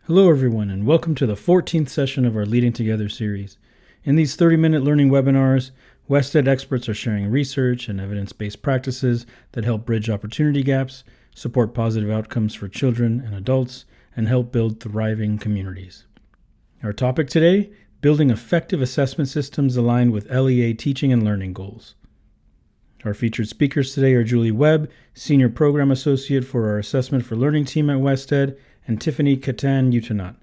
Hello, everyone, and welcome to the 14th session of our Leading Together series. In these 30-minute learning webinars, WestEd experts are sharing research and evidence-based practices that help bridge opportunity gaps, support positive outcomes for children and adults, and help build thriving communities. Our topic today, building effective assessment systems aligned with LEA teaching and learning goals. Our featured speakers today are Julie Webb, Senior Program Associate for our Assessment for Learning team at WestEd, and Tiffany Katanyoutanant,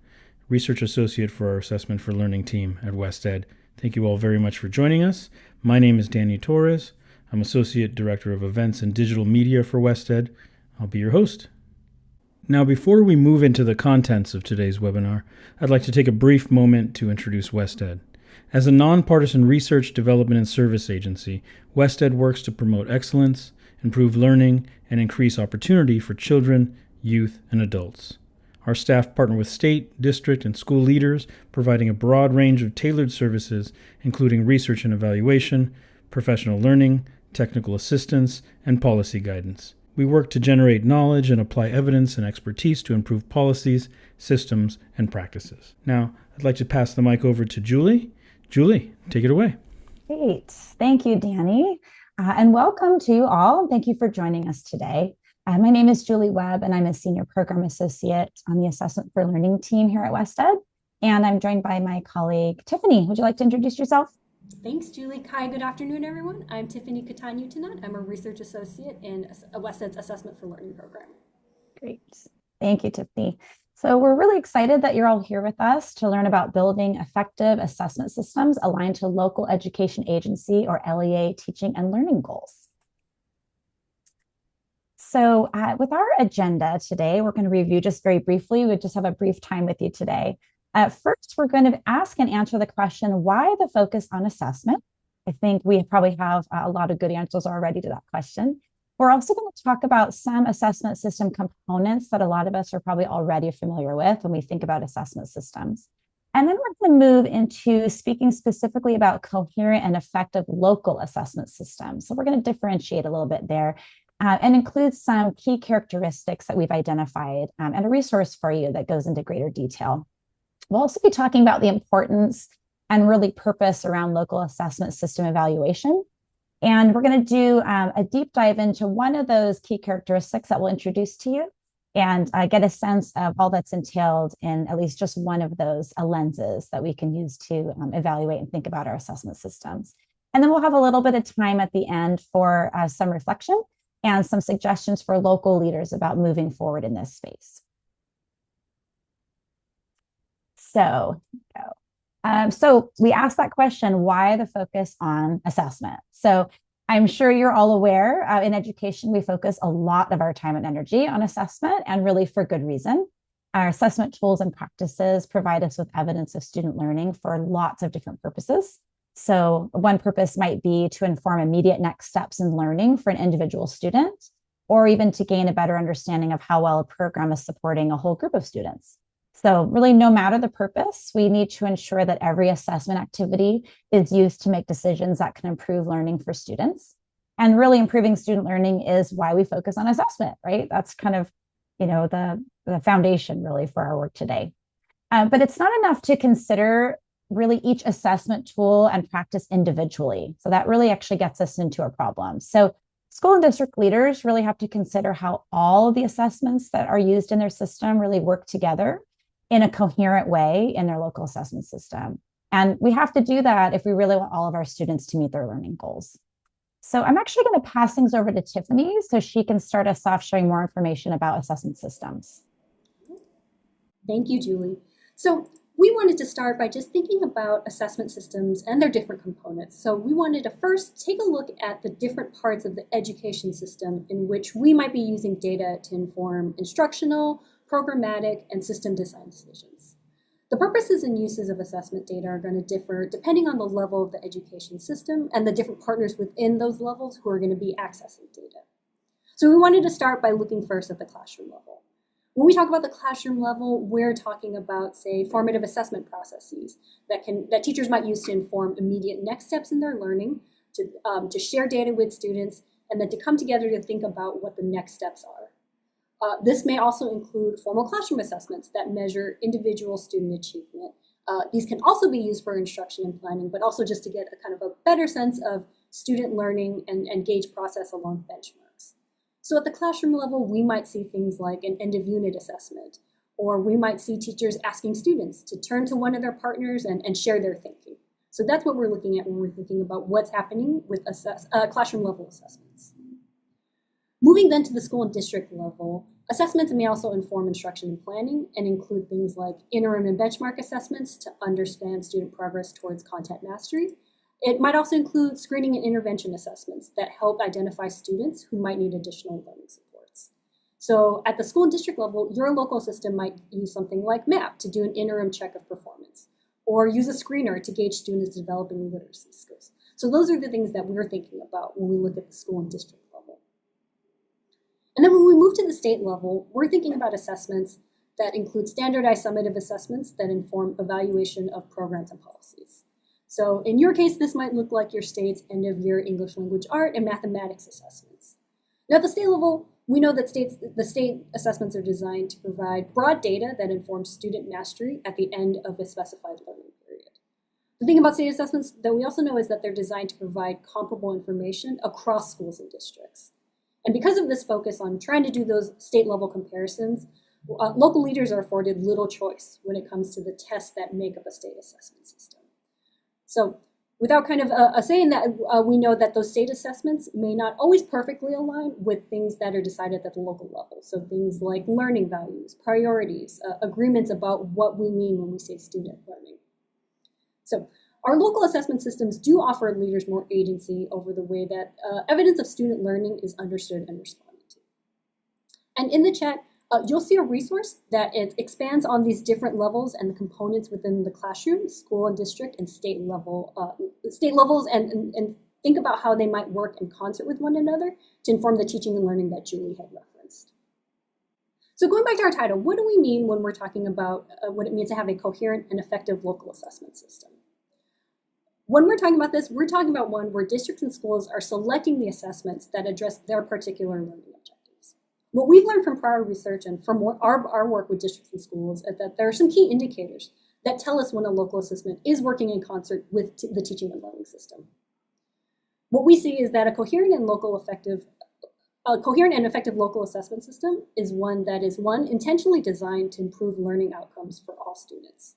Research Associate for our Assessment for Learning team at WestEd. Thank you all very much for joining us. My name is Danny Torres. I'm Associate Director of Events and Digital Media for WestEd. I'll be your host. Now, before we move into the contents of today's webinar, I'd like to take a brief moment to introduce WestEd. As a nonpartisan research, development, and service agency, WestEd works to promote excellence, improve learning, and increase opportunity for children, youth, and adults. Our staff partner with state, district, and school leaders, providing a broad range of tailored services, including research and evaluation, professional learning, technical assistance, and policy guidance. We work to generate knowledge and apply evidence and expertise to improve policies, systems, and practices. Now, I'd like to pass the mic over to Julie. Julie, take it away. Great. Thank you, Danny. And welcome to you all. Thank you for joining us today. My name is Julie Webb, and I'm a Senior Program Associate on the Assessment for Learning team here at WestEd. And I'm joined by my colleague, Tiffany. Would you like to introduce yourself? Thanks, Julie. Hi, good afternoon, everyone. I'm Tiffany Katanyoutanant. I'm a Research Associate in WestEd's Assessment for Learning program. Great. Thank you, Tiffany. So we're really excited that you're all here with us to learn about building effective assessment systems aligned to local education agency or LEA teaching and learning goals. So with our agenda today, we're going to review just very briefly. We just have a brief time with you today. First, we're going to ask and answer the question, why the focus on assessment? I think we probably have a lot of good answers already to that question. We're also going to talk about some assessment system components that a lot of us are probably already familiar with when we think about assessment systems. And then we're going to move into speaking specifically about coherent and effective local assessment systems. So we're going to differentiate a little bit there and include some key characteristics that we've identified and a resource for you that goes into greater detail. We'll also be talking about the importance and really purpose around local assessment system evaluation. And we're going to do a deep dive into one of those key characteristics that we'll introduce to you and get a sense of all that's entailed in at least just one of those lenses that we can use to evaluate and think about our assessment systems. And then we'll have a little bit of time at the end for some reflection and some suggestions for local leaders about moving forward in this space. So we asked that question, why the focus on assessment? So I'm sure you're all aware in education, we focus a lot of our time and energy on assessment, and really for good reason. Our assessment tools and practices provide us with evidence of student learning for lots of different purposes. So one purpose might be to inform immediate next steps in learning for an individual student, or even to gain a better understanding of how well a program is supporting a whole group of students. So really, no matter the purpose, we need to ensure that every assessment activity is used to make decisions that can improve learning for students. And really improving student learning is why we focus on assessment, right? That's kind of, the foundation really for our work today. But it's not enough to consider really each assessment tool and practice individually. So that really actually gets us into a problem. So school and district leaders really have to consider how all of the assessments that are used in their system really work together in a coherent way in their local assessment system. And we have to do that if we really want all of our students to meet their learning goals. So I'm actually going to pass things over to Tiffany so she can start us off showing more information about assessment systems. Thank you, Julie. So we wanted to start by just thinking about assessment systems and their different components. So we wanted to first take a look at the different parts of the education system in which we might be using data to inform instructional, programmatic, and system design decisions. The purposes and uses of assessment data are going to differ depending on the level of the education system and the different partners within those levels who are going to be accessing data. So we wanted to start by looking first at the classroom level. When we talk about the classroom level, we're talking about, say, formative assessment processes that teachers might use to inform immediate next steps in their learning, to share data with students, and then to come together to think about what the next steps are. This may also include formal classroom assessments that measure individual student achievement. These can also be used for instruction and planning, but also just to get a kind of a better sense of student learning and gauge process along benchmarks. So at the classroom level, we might see things like an end of unit assessment, or we might see teachers asking students to turn to one of their partners and share their thinking. So that's what we're looking at when we're thinking about what's happening with classroom level assessments. Moving then to the school and district level, assessments may also inform instruction and planning and include things like interim and benchmark assessments to understand student progress towards content mastery. It might also include screening and intervention assessments that help identify students who might need additional learning supports. So at the school and district level, your local system might use something like MAP to do an interim check of performance, or use a screener to gauge students developing literacy skills. So those are the things that we're thinking about when we look at the school and district level. And then when we move to the state level, we're thinking about assessments that include standardized summative assessments that inform evaluation of programs and policies. So in your case, this might look like your state's end-of-year English language art and mathematics assessments. Now at the state level, we know that the state assessments are designed to provide broad data that informs student mastery at the end of a specified learning period. The thing about state assessments that we also know is that they're designed to provide comparable information across schools and districts. And because of this focus on trying to do those state-level comparisons, local leaders are afforded little choice when it comes to the tests that make up a state assessment system. So without kind of saying that, we know that those state assessments may not always perfectly align with things that are decided at the local level. So things like learning values, priorities, agreements about what we mean when we say student learning. So our local assessment systems do offer leaders more agency over the way that evidence of student learning is understood and responded to. And in the chat, you'll see a resource that it expands on these different levels and the components within the classroom, school and district, and state levels, and think about how they might work in concert with one another to inform the teaching and learning that Julie had referenced. So going back to our title, what do we mean when we're talking about what it means to have a coherent and effective local assessment system? When we're talking about this, we're talking about one where districts and schools are selecting the assessments that address their particular learning objectives. What we've learned from prior research and from our work with districts and schools is that there are some key indicators that tell us when a local assessment is working in concert with the teaching and learning system. What we see is that a coherent and effective local assessment system is one that is intentionally designed to improve learning outcomes for all students.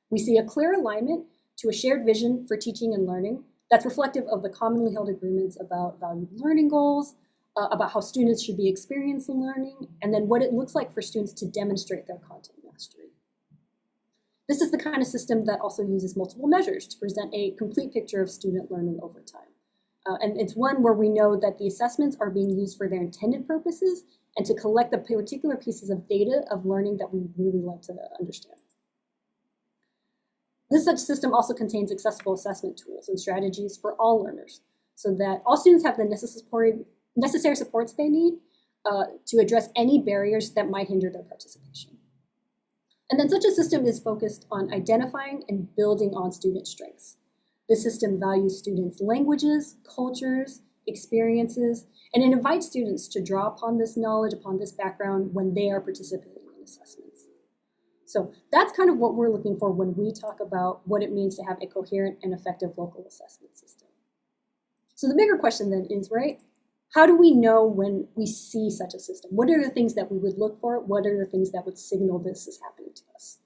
We see a clear alignment to a shared vision for teaching and learning that's reflective of the commonly held agreements about valued learning goals, about how students should be experiencing learning, and then what it looks like for students to demonstrate their content mastery. This is the kind of system that also uses multiple measures to present a complete picture of student learning over time. And it's one where we know that the assessments are being used for their intended purposes and to collect the particular pieces of data of learning that we really like to understand. This such system also contains accessible assessment tools and strategies for all learners so that all students have the necessary supports they need to address any barriers that might hinder their participation. And then such a system is focused on identifying and building on student strengths. This system values students' languages, cultures, experiences, and it invites students to draw upon this knowledge, upon this background when they are participating in assessments. So that's kind of what we're looking for when we talk about what it means to have a coherent and effective local assessment system. So the bigger question then is, right, how do we know when we see such a system? What are the things that we would look for? What are the things that would signal this is happening to us?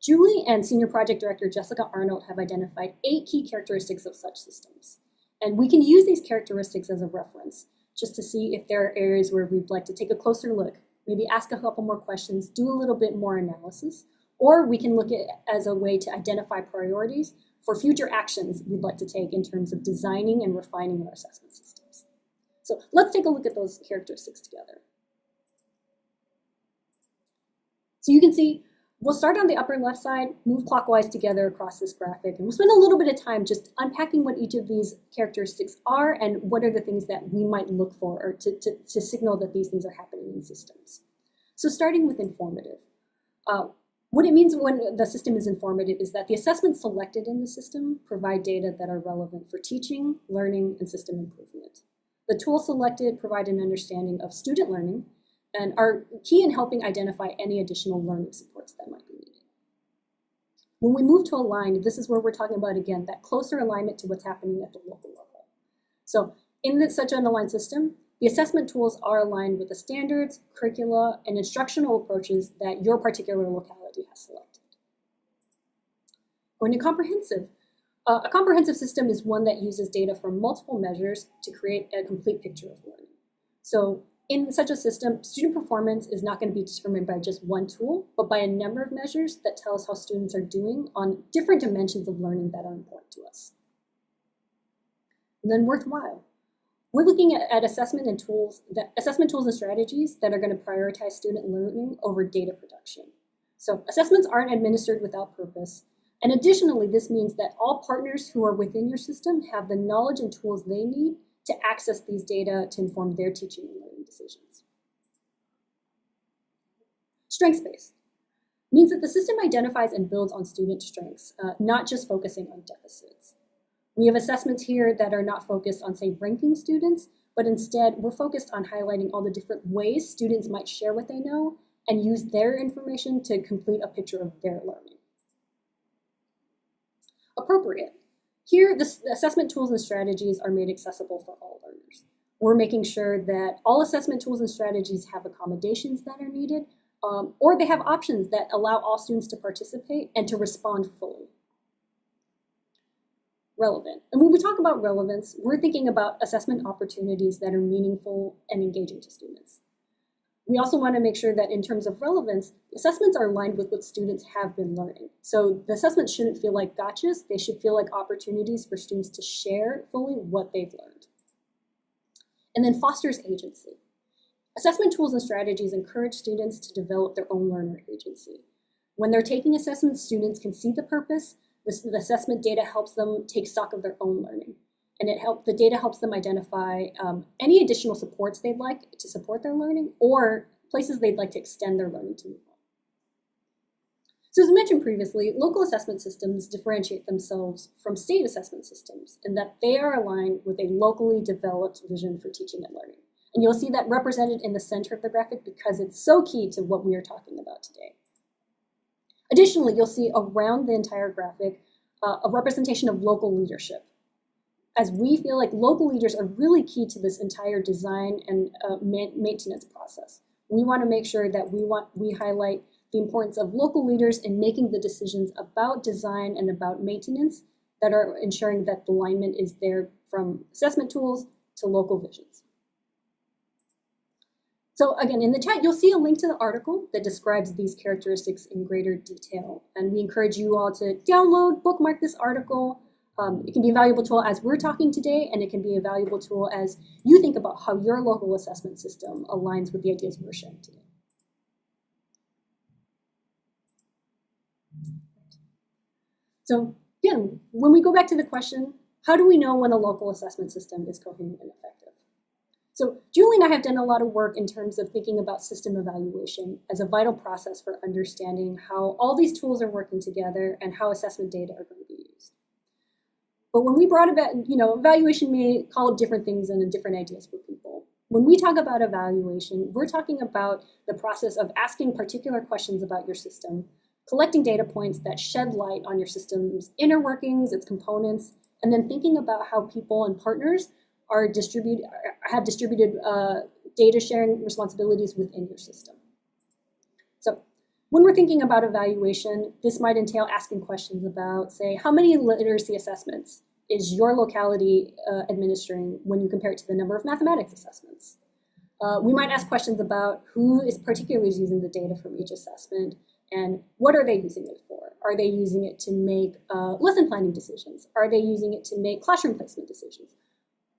Julie and Senior Project Director Jessica Arnold have identified 8 key characteristics of such systems. And we can use these characteristics as a reference just to see if there are areas where we'd like to take a closer look, maybe ask a couple more questions, do a little bit more analysis, or we can look at it as a way to identify priorities for future actions we'd like to take in terms of designing and refining our assessment systems. So let's take a look at those characteristics together. So you can see, we'll start on the upper left side, move clockwise together across this graphic, and we'll spend a little bit of time just unpacking what each of these characteristics are and what are the things that we might look for or to signal that these things are happening in systems. So starting with informative. What it means when the system is informative is that the assessments selected in the system provide data that are relevant for teaching, learning, and system improvement. The tools selected provide an understanding of student learning, and are key in helping identify any additional learning supports that might be needed. When we move to align, this is where we're talking about, again, that closer alignment to what's happening at the local level. So in such an aligned system, the assessment tools are aligned with the standards, curricula, and instructional approaches that your particular locality has selected. Going to comprehensive. A comprehensive system is one that uses data from multiple measures to create a complete picture of learning. So in such a system, student performance is not going to be determined by just one tool, but by a number of measures that tell us how students are doing on different dimensions of learning that are important to us. And then worthwhile. We're looking at assessment tools and strategies that are going to prioritize student learning over data production. So assessments aren't administered without purpose. And additionally, this means that all partners who are within your system have the knowledge and tools they need to access these data to inform their teaching and learning decisions. Strengths-based means that the system identifies and builds on student strengths, not just focusing on deficits. We have assessments here that are not focused on, say, ranking students, but instead we're focused on highlighting all the different ways students might share what they know and use their information to complete a picture of their learning. Appropriate. Here, the assessment tools and strategies are made accessible for all learners. We're making sure that all assessment tools and strategies have accommodations that are needed, or they have options that allow all students to participate and to respond fully. Relevant. And when we talk about relevance, we're thinking about assessment opportunities that are meaningful and engaging to students. We also want to make sure that in terms of relevance, assessments are aligned with what students have been learning. So the assessments shouldn't feel like gotchas, they should feel like opportunities for students to share fully what they've learned. And then fosters agency. Assessment tools and strategies encourage students to develop their own learner agency. When they're taking assessments, students can see the purpose. The assessment data helps them take stock of their own learning. And the data helps them identify any additional supports they'd like to support their learning or places they'd like to extend their learning to move on. So as mentioned previously, local assessment systems differentiate themselves from state assessment systems in that they are aligned with a locally developed vision for teaching and learning. And you'll see that represented in the center of the graphic because it's so key to what we are talking about today. Additionally, you'll see around the entire graphic a representation of local leadership, as we feel like local leaders are really key to this entire design and maintenance process. We want to make sure that we highlight the importance of local leaders in making the decisions about design and about maintenance that are ensuring that the alignment is there from assessment tools to local visions. So again, in the chat, you'll see a link to the article that describes these characteristics in greater detail. And we encourage you all to download, bookmark this article. It can be a valuable tool as we're talking today, and it can be a valuable tool as you think about how your local assessment system aligns with the ideas we're sharing today. So again, when we go back to the question, how do we know when a local assessment system is coherent and effective? So Julie and I have done a lot of work in terms of thinking about system evaluation as a vital process for understanding how all these tools are working together and how assessment data are going to be used. But when we brought about, evaluation may call up different things and different ideas for people. When we talk about evaluation, we're talking about the process of asking particular questions about your system, collecting data points that shed light on your system's inner workings, its components, and then thinking about how people and partners have distributed data sharing responsibilities within your system. So when we're thinking about evaluation, this might entail asking questions about, say, how many literacy assessments is your locality administering when you compare it to the number of mathematics assessments? We might ask questions about who is particularly using the data from each assessment and what are they using it for? Are they using it to make lesson planning decisions? Are they using it to make classroom placement decisions?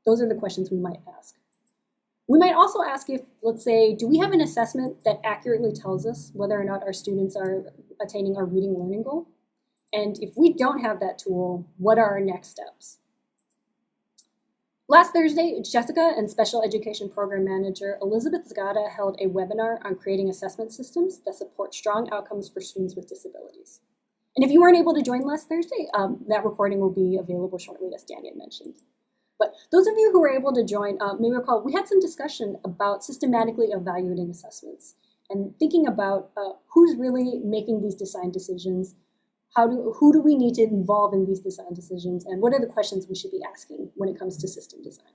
Those are the questions we might ask. We might also ask if, let's say, do we have an assessment that accurately tells us whether or not our students are attaining our reading learning goal? And if we don't have that tool, what are our next steps? Last Thursday, Jessica and Special Education Program Manager Elizabeth Zagata held a webinar on creating assessment systems that support strong outcomes for students with disabilities. And if you weren't able to join last Thursday, that recording will be available shortly, as Danny had mentioned. But those of you who were able to join may recall we had some discussion about systematically evaluating assessments and thinking about who's really making these design decisions, who do we need to involve in these design decisions, and what are the questions we should be asking when it comes to system design.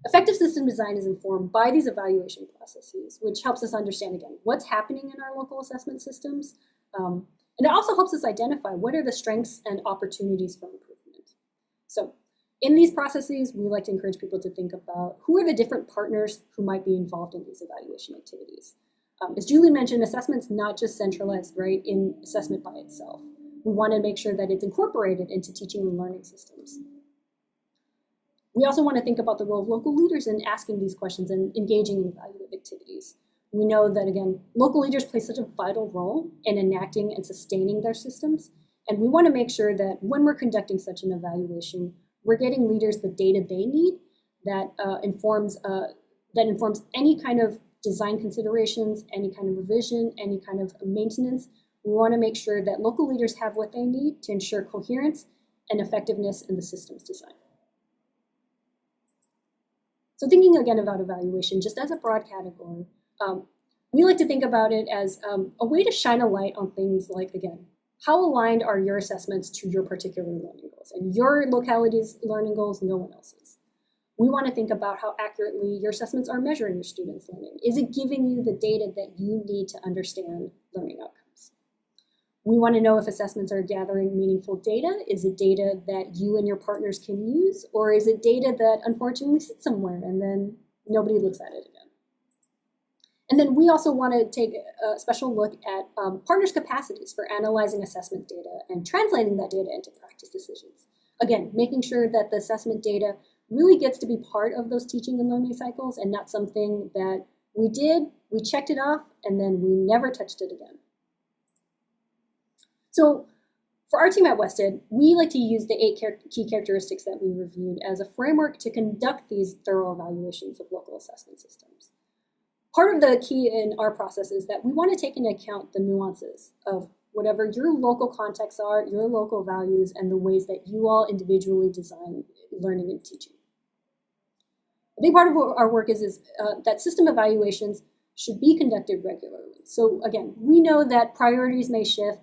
Effective system design is informed by these evaluation processes, which helps us understand, again, what's happening in our local assessment systems. And it also helps us identify what are the strengths and opportunities for improvement. So in these processes, we like to encourage people to think about who are the different partners who might be involved in these evaluation activities. As Julie mentioned, assessment's not just centralized, right, in assessment by itself. We want to make sure that it's incorporated into teaching and learning systems. We also want to think about the role of local leaders in asking these questions and engaging in evaluative activities. We know that, again, local leaders play such a vital role in enacting and sustaining their systems, and we want to make sure that when we're conducting such an evaluation, we're getting leaders the data they need that informs any kind of design considerations, any kind of revision, any kind of maintenance. We want to make sure that local leaders have what they need to ensure coherence and effectiveness in the system's design. So thinking again about evaluation, just as a broad category, we like to think about it as a way to shine a light on things like, again, how aligned are your assessments to your particular learning goals? And your locality's learning goals, no one else's. We want to think about how accurately your assessments are measuring your students' learning. Is it giving you the data that you need to understand learning outcomes? We want to know if assessments are gathering meaningful data. Is it data that you and your partners can use? Or is it data that unfortunately sits somewhere and then nobody looks at it again? And then we also want to take a special look at partners' capacities for analyzing assessment data and translating that data into practice decisions. Again, making sure that the assessment data really gets to be part of those teaching and learning cycles and not something that we did, we checked it off, and then we never touched it again. So for our team at Wested, we like to use the 8 key characteristics that we reviewed as a framework to conduct these thorough evaluations of local assessment systems. Part of the key in our process is that we want to take into account the nuances of whatever your local contexts are, your local values, and the ways that you all individually design learning and teaching. A big part of our work is that system evaluations should be conducted regularly. So again, we know that priorities may shift,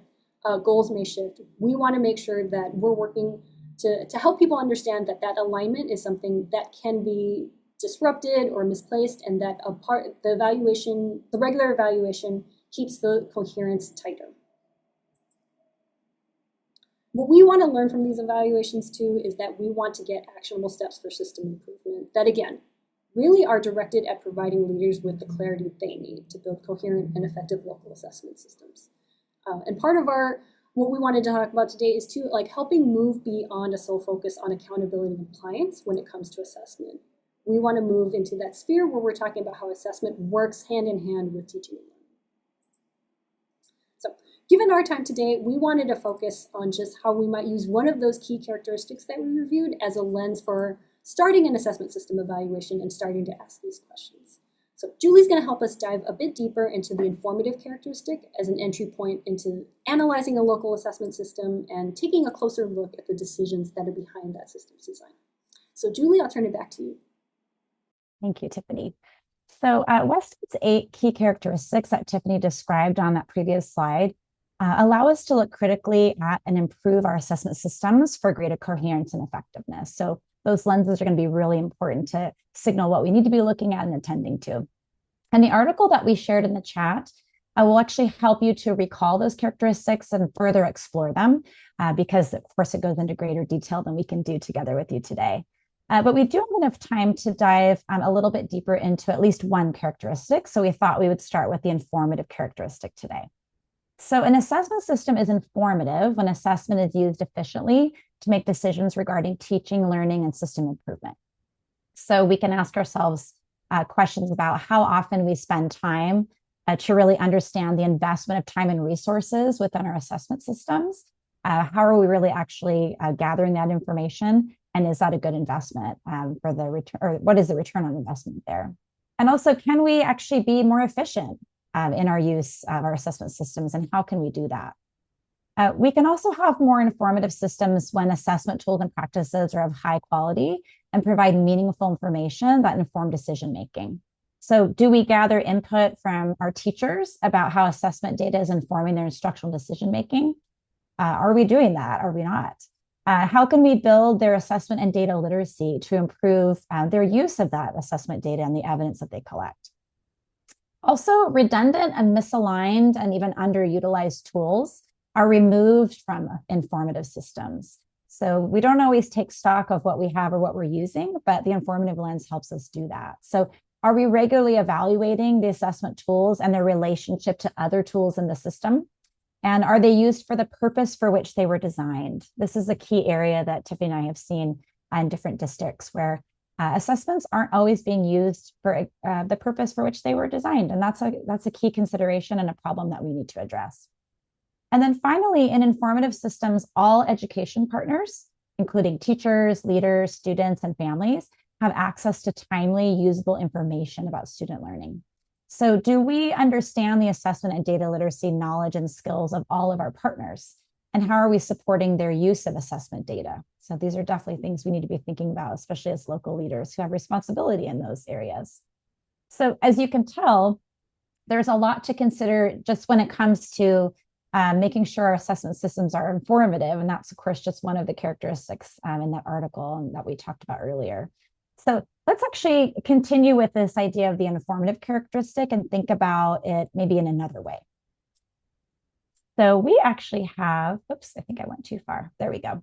goals may shift. We want to make sure that we're working to help people understand that that alignment is something that can be disrupted or misplaced, and that the regular evaluation keeps the coherence tighter. What we want to learn from these evaluations too is that we want to get actionable steps for system improvement that, again, really are directed at providing leaders with the clarity they need to build coherent and effective local assessment systems. And part of what we wanted to talk about today is too, like, helping move beyond a sole focus on accountability and compliance when it comes to assessment. We want to move into that sphere where we're talking about how assessment works hand in hand with teaching and learning. So given our time today, we wanted to focus on just how we might use one of those key characteristics that we reviewed as a lens for starting an assessment system evaluation and starting to ask these questions. So Julie's going to help us dive a bit deeper into the informative characteristic as an entry point into analyzing a local assessment system and taking a closer look at the decisions that are behind that system's design. So Julie, I'll turn it back to you. Thank you, Tiffany. So Wested's 8 key characteristics that Tiffany described on that previous slide allow us to look critically at and improve our assessment systems for greater coherence and effectiveness. So those lenses are going to be really important to signal what we need to be looking at and attending to. And the article that we shared in the chat will actually help you to recall those characteristics and further explore them because, of course, it goes into greater detail than we can do together with you today. But we do have enough time to dive a little bit deeper into at least one characteristic. So we thought we would start with the informative characteristic today. So an assessment system is informative when assessment is used efficiently to make decisions regarding teaching, learning, and system improvement. So we can ask ourselves questions about how often we spend time to really understand the investment of time and resources within our assessment systems. How are we really actually gathering that information? And is that a good investment for the return, or what is the return on investment there? And also, can we actually be more efficient in our use of our assessment systems, and how can we do that? We can also have more informative systems when assessment tools and practices are of high quality and provide meaningful information that inform decision making. So do we gather input from our teachers about how assessment data is informing their instructional decision making? Are we doing that? Are we not? How can we build their assessment and data literacy to improve their use of that assessment data and the evidence that they collect? Also, redundant and misaligned and even underutilized tools are removed from informative systems. So we don't always take stock of what we have or what we're using, but the informative lens helps us do that. So are we regularly evaluating the assessment tools and their relationship to other tools in the system? And are they used for the purpose for which they were designed? This is a key area that Tiffany and I have seen in different districts where assessments aren't always being used for the purpose for which they were designed. And that's a key consideration and a problem that we need to address. And then finally, in informative systems, all education partners, including teachers, leaders, students, and families, have access to timely, usable information about student learning. So do we understand the assessment and data literacy knowledge and skills of all of our partners? And how are we supporting their use of assessment data? So these are definitely things we need to be thinking about, especially as local leaders who have responsibility in those areas. So as you can tell, there's a lot to consider just when it comes to making sure our assessment systems are informative. And that's, of course, just one of the characteristics in that article that we talked about earlier. So let's actually continue with this idea of the informative characteristic and think about it maybe in another way. So we actually have, oops, I think I went too far. There we go.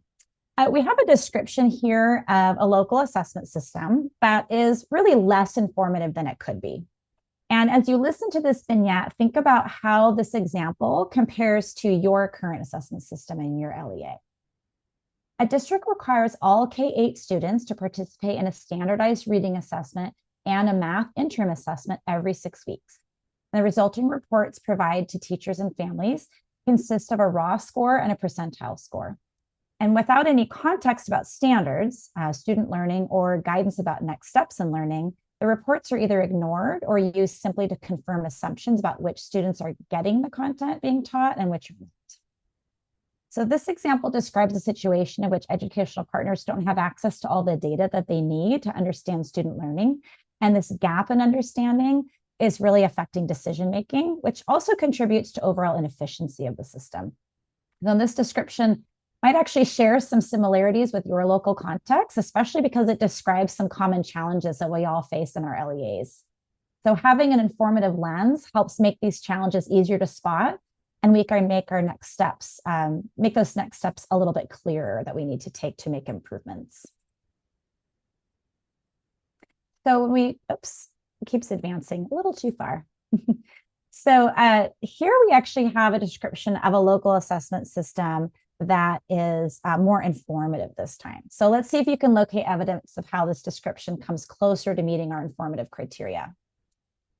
We have a description here of a local assessment system that is really less informative than it could be. And as you listen to this vignette, think about how this example compares to your current assessment system in your LEA. A district requires all K-8 students to participate in a standardized reading assessment and a math interim assessment every 6 weeks. And the resulting reports provided to teachers and families consist of a raw score and a percentile score. And without any context about standards, student learning, or guidance about next steps in learning, the reports are either ignored or used simply to confirm assumptions about which students are getting the content being taught and which are not. So this example describes a situation in which educational partners don't have access to all the data that they need to understand student learning. And this gap in understanding is really affecting decision-making, which also contributes to overall inefficiency of the system. Then this description might actually share some similarities with your local context, especially because it describes some common challenges that we all face in our LEAs. So having an informative lens helps make these challenges easier to spot, and we can make our next steps, make those next steps a little bit clearer that we need to take to make improvements. So when we, oops, it keeps advancing a little too far. So here we actually have a description of a local assessment system that is more informative this time. So let's see if you can locate evidence of how this description comes closer to meeting our informative criteria.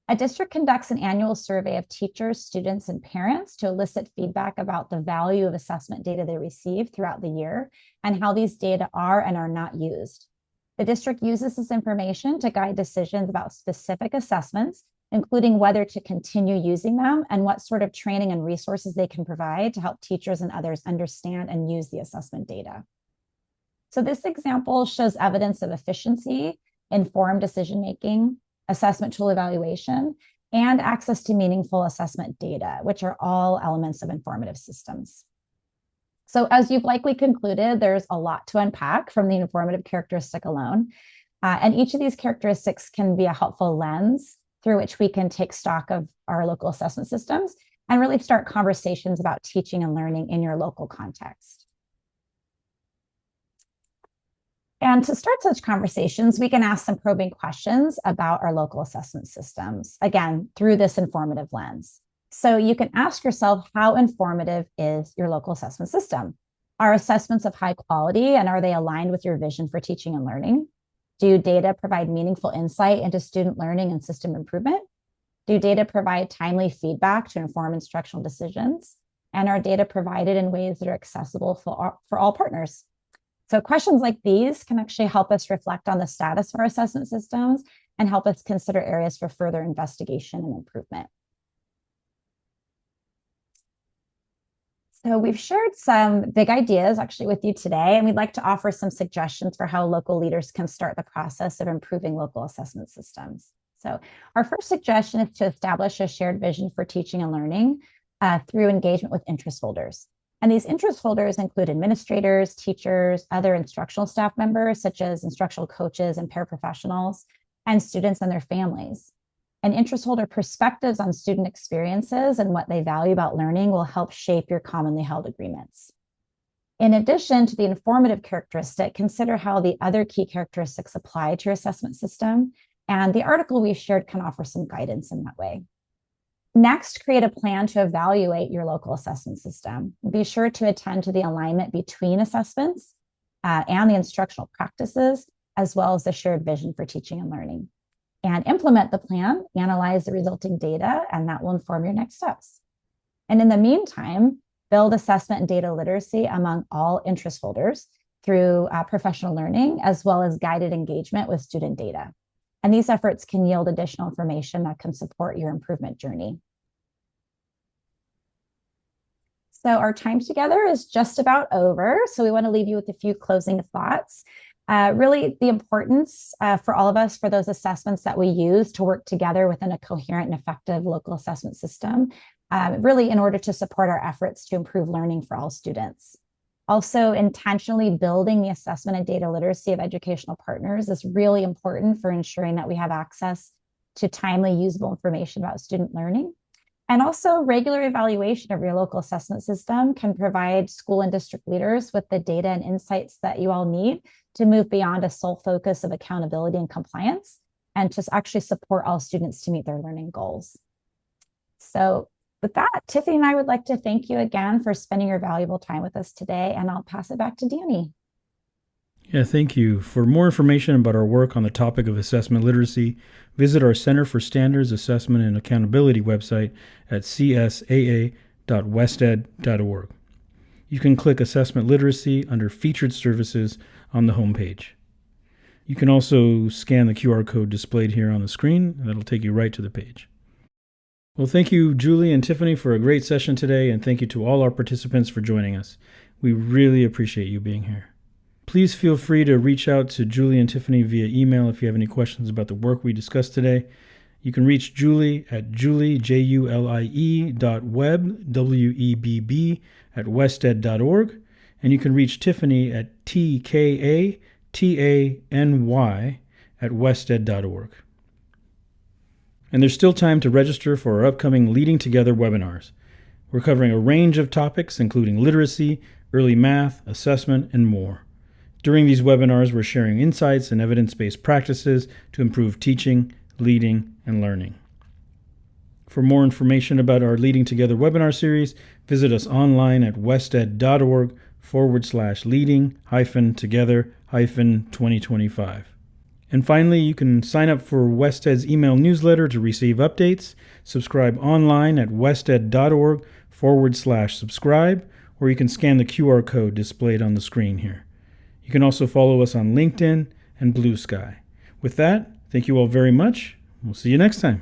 A district conducts an annual survey of teachers, students, and parents to elicit feedback about the value of assessment data they receive throughout the year and how these data are and are not used. The district uses this information to guide decisions about specific assessments, including whether to continue using them and what sort of training and resources they can provide to help teachers and others understand and use the assessment data. So this example shows evidence of efficiency, informed decision-making, assessment tool evaluation, and access to meaningful assessment data, which are all elements of informative systems. So as you've likely concluded, there's a lot to unpack from the informative characteristic alone. And each of these characteristics can be a helpful lens through which we can take stock of our local assessment systems and really start conversations about teaching and learning in your local context. And to start such conversations, we can ask some probing questions about our local assessment systems, again, through this informative lens. So you can ask yourself, how informative is your local assessment system? Are assessments of high quality, and are they aligned with your vision for teaching and learning? Do data provide meaningful insight into student learning and system improvement? Do data provide timely feedback to inform instructional decisions? And are data provided in ways that are accessible for all partners? So questions like these can actually help us reflect on the status of our assessment systems and help us consider areas for further investigation and improvement. So we've shared some big ideas actually with you today, and we'd like to offer some suggestions for how local leaders can start the process of improving local assessment systems. So our first suggestion is to establish a shared vision for teaching and learning through engagement with interest holders. And these interest holders include administrators, teachers, other instructional staff members, such as instructional coaches and paraprofessionals, and students and their families. And interest holder perspectives on student experiences and what they value about learning will help shape your commonly held agreements. In addition to the informative characteristic, consider how the other key characteristics apply to your assessment system. And the article we shared can offer some guidance in that way. Next, create a plan to evaluate your local assessment system. Be sure to attend to the alignment between assessments and the instructional practices, as well as the shared vision for teaching and learning. And implement the plan, analyze the resulting data, and that will inform your next steps. And in the meantime, build assessment and data literacy among all interest holders through professional learning, as well as guided engagement with student data. And these efforts can yield additional information that can support your improvement journey. So our time together is just about over. So we want to leave you with a few closing thoughts. Really, the importance for all of us for those assessments that we use to work together within a coherent and effective local assessment system, really in order to support our efforts to improve learning for all students. Also, intentionally building the assessment and data literacy of educational partners is really important for ensuring that we have access to timely, usable information about student learning. And also, regular evaluation of your local assessment system can provide school and district leaders with the data and insights that you all need to move beyond a sole focus of accountability and compliance, and just actually support all students to meet their learning goals. So with that, Tiffany and I would like to thank you again for spending your valuable time with us today, and I'll pass it back to Danny. Yeah, thank you. For more information about our work on the topic of assessment literacy, visit our Center for Standards Assessment and Accountability website at csaa.wested.org. You can click Assessment Literacy under Featured Services on the homepage. You can also scan the QR code displayed here on the screen. That'll take you right to the page. Well, thank you, Julie and Tiffany, for a great session today, and thank you to all our participants for joining us. We really appreciate you being here. Please feel free to reach out to Julie and Tiffany via email if you have any questions about the work we discussed today. You can reach Julie at julie.webb, W-E-B-B, at wested.org, and you can reach Tiffany at TKATANY at wested.org. And there's still time to register for our upcoming Leading Together webinars. We're covering a range of topics, including literacy, early math, assessment, and more. During these webinars, we're sharing insights and evidence-based practices to improve teaching, leading, and learning. For more information about our Leading Together webinar series, visit us online at wested.org/leading-together-2025. And finally, you can sign up for Wested's email newsletter to receive updates, subscribe online at wested.org/subscribe, or you can scan the QR code displayed on the screen here. You can also follow us on LinkedIn and Blue Sky. With that, thank you all very much. We'll see you next time.